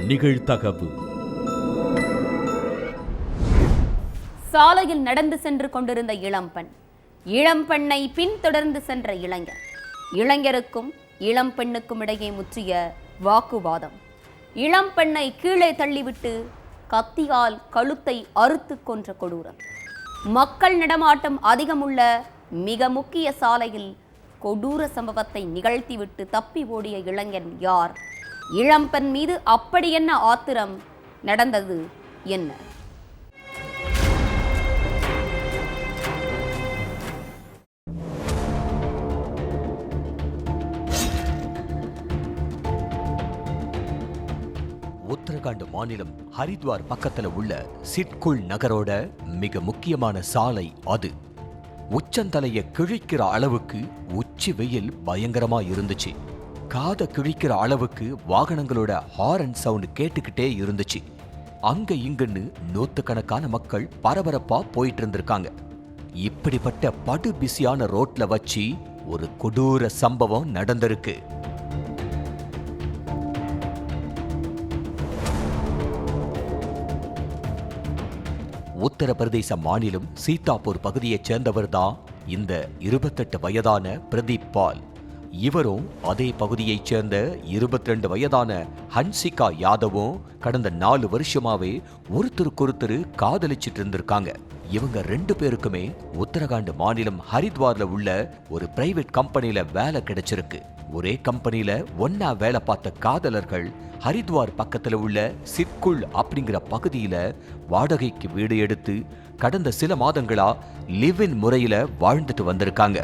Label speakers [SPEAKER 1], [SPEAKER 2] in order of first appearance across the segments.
[SPEAKER 1] நிகழ்தகவு.
[SPEAKER 2] சாலையில் நடந்து சென்று கொண்டிருந்த இளம்பெண், இளம்பெண்ணை பின்தொடர்ந்து சென்ற இளைஞர், இளைஞருக்கும் இளம்பெண்ணுக்கும் இடையே முற்றிய வாக்குவாதம். இளம்பெண்ணை கீழே தள்ளிவிட்டு கத்தியால் கழுத்தை அறுத்து கொன்ற கொடூரம். மக்கள் நடமாட்டம் அதிகமுள்ள மிக முக்கிய சாலையில் கொடூர சம்பவத்தை நிகழ்த்திவிட்டு தப்பி ஓடிய இளைஞன் யார்? இளம்பெண் மீது அப்படி என்ன ஆத்திரம்? நடந்தது என்ன?
[SPEAKER 3] உத்தரகாண்ட் மாநிலம் ஹரித்வார் பக்கத்துல உள்ள சிட்குல் நகரோட மிக முக்கியமான சாலை அது. உச்சந்தலைய கிழிக்கிற அளவுக்கு உச்சி வெயில் பயங்கரமா இருந்துச்சு. காத கிழிக்கிற அளவுக்கு வாகனங்களோட ஹாரன் சவுண்ட் கேட்டுக்கிட்டே இருந்துச்சு. அங்க இங்குன்னு நூத்துக்கணக்கான மக்கள் பரபரப்பா போயிட்டு இருந்திருக்காங்க. இப்படிப்பட்ட படு பிஸியான ரோட்ல வச்சு ஒரு கொடூர சம்பவம் நடந்திருக்கு. உத்தரப்பிரதேச மாநிலம் சீதாப்பூர் பகுதியைச் சேர்ந்தவர் தான் இந்த 28 வயதான பிரதீப் பால். இவரும் அதே பகுதியைச் சேர்ந்த 22 வயதான ஹன்சிகா யாதவும் கடந்த 4 வருஷமாவே ஒருத்தருக்கொருத்தர் காதலிச்சிட்டு இருந்திருக்காங்க. இவங்க 2 பேருக்குமே உத்தரகாண்ட் மாநிலம் ஹரித்வார்ல உள்ள ஒரு பிரைவேட் கம்பெனில வேலை கிடைச்சிருக்கு. ஒரே கம்பெனில ஒன்னா வேலை பார்த்த காதலர்கள் ஹரித்வார் பக்கத்துல உள்ள சிட்குல் அப்படிங்கிற பகுதியில வாடகைக்கு வீடு எடுத்து கடந்த சில மாதங்களா லிவ் இன் முறையில வாழ்ந்துட்டு வந்திருக்காங்க.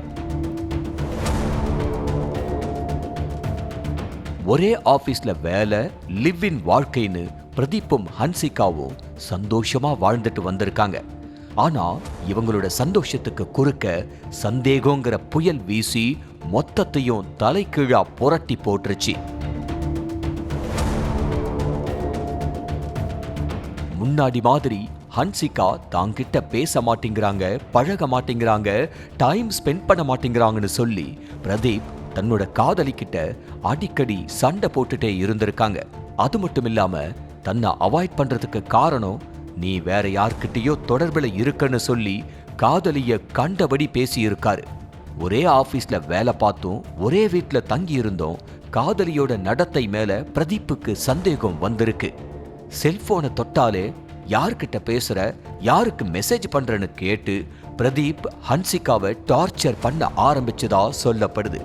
[SPEAKER 3] ஒரே ஆபீஸ்ல வேலை, லிவ் இன் வாழ்க்கைன்னு பிரதீப்பும் ஹன்சிகாவும் சந்தோஷமா வாழ்ந்துட்டு வந்திருக்காங்க. ஆனா இவங்களோட சந்தோஷத்துக்கு குறுக்க சந்தேகங்கிற புயல் வீசி மொத்தத்தையும் தலைகீழா புரட்டி போட்டுருச்சு. முன்னாடி மாதிரி ஹன்சிகா தாங்கிட்ட பேச மாட்டேங்கிறாங்க, பழக மாட்டேங்கிறாங்க, டைம் ஸ்பெண்ட் பண்ண மாட்டேங்கிறாங்கன்னு சொல்லி பிரதீப் தன்னோட காதலிக்கிட்ட அடிக்கடி சண்டை போட்டுட்டே இருந்திருக்காங்க. அது மட்டும் இல்லாம தன்னை அவாய்ட் பண்றதுக்கு காரணம் நீ வேற யார்கிட்டயோ தொடர்புல இருக்குன்னு சொல்லி காதலிய கண்டபடி பேசி இருக்காரு. ஒரே ஆபீஸ்ல வேலை பார்த்தும் ஒரே வீட்டுல தங்கி இருந்தோம். காதலியோட நடத்தை மேல பிரதீப்புக்கு சந்தேகம் வந்திருக்கு. செல்போனை தொட்டாலே யார்கிட்ட பேசுற, யாருக்கு மெசேஜ் பண்றன்னு கேட்டு பிரதீப் ஹன்சிகாவை டார்ச்சர் பண்ண ஆரம்பிச்சதா சொல்லப்படுது.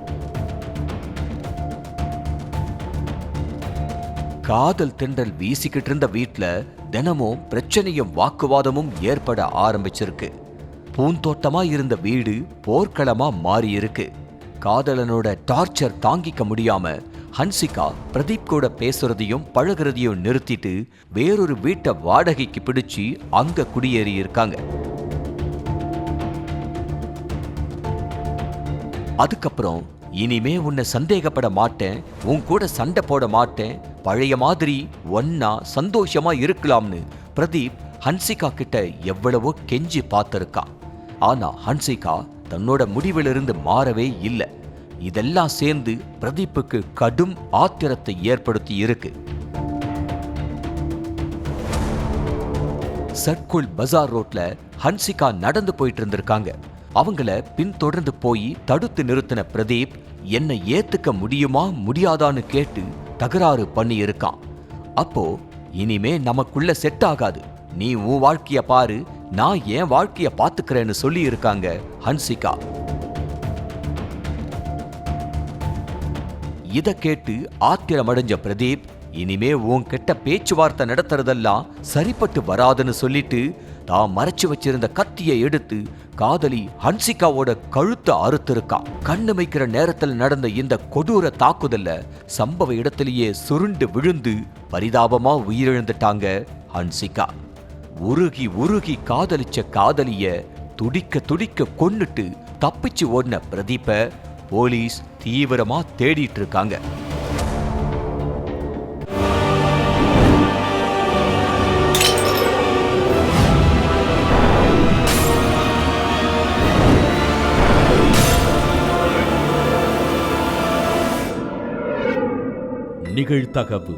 [SPEAKER 3] காதல் தென்றல் வீசிக்கிட்டு இருந்த வீட்டுல தினமும் பிரச்சனையும் வாக்குவாதமும் ஏற்பட ஆரம்பிச்சிருக்கு. பூந்தோட்டமா இருந்த வீடு போர்க்களமா மாறி இருக்கு. காதலனோட டார்ச்சர் தாங்கிக்க முடியாம ஹன்சிகா பிரதீப் கூட பேசுறதையும் பழகிறதையும் நிறுத்திட்டு வேறொரு வீட்டை வாடகைக்கு பிடிச்சு அங்க குடியேறி இருக்காங்க. அதுக்கப்புறம் இனிமே உன்னை சந்தேகப்பட மாட்டேன், உன் கூட சண்டை போட மாட்டேன், பழைய மாதிரி ஒன்னா சந்தோஷமா இருக்கலாம்னு பிரதீப் ஹன்சிகா கிட்ட எவ்வளவோ கெஞ்சி பார்த்திருக்கான். ஆனா ஹன்சிகா தன்னோட முடிவிலிருந்து மாறவே இல்லை. இதெல்லாம் சேர்ந்து பிரதீப்புக்கு கடும் ஆத்திரத்தை ஏற்படுத்தி இருக்கு. சட்குல் பஜார் ரோட்ல ஹன்சிகா நடந்து போயிட்டு இருந்திருக்காங்க. அவங்கள பின்தொடர்ந்து போய் தடுத்து நிறுத்தின பிரதீப் என்னை ஏத்துக்க முடியுமா முடியாதான்னு கேட்டு தகராறு பண்ணி இருக்கான். அப்போ இனிமே நமக்குள்ள செட் ஆகாது, நீ உன் வாழ்க்கைய பாரு, நான் என் வாழ்க்கைய பாத்துக்கிறேன்னு சொல்லி இருக்காங்க ஹன்சிகா. இத கேட்டு ஆத்திரமடைஞ்ச பிரதீப் இனிமே உன்கிட்ட பேச்சுவார்த்தை நடத்துறதெல்லாம் சரிப்பட்டு வராதுன்னு சொல்லிட்டு தான் மறைச்சு வச்சிருந்த கத்தியை எடுத்து காதலி ஹன்சிகாவோட கழுத்தை அறுத்திருக்கான். கண்ணு வைக்கிற நேரத்தில் நடந்த இந்த கொடூர தாக்குதல்ல சம்பவ இடத்திலேயே சுருண்டு விழுந்து பரிதாபமா உயிரிழந்துட்டாங்க ஹன்சிகா. உருகி உருகி காதலிச்ச காதலிய துடிக்க துடிக்க கொன்னுட்டு தப்பிச்சு ஓடின பிரதீப்ப போலீஸ் தீவிரமா தேடிட்டு இருக்காங்க.
[SPEAKER 1] நிகழ்தகவு.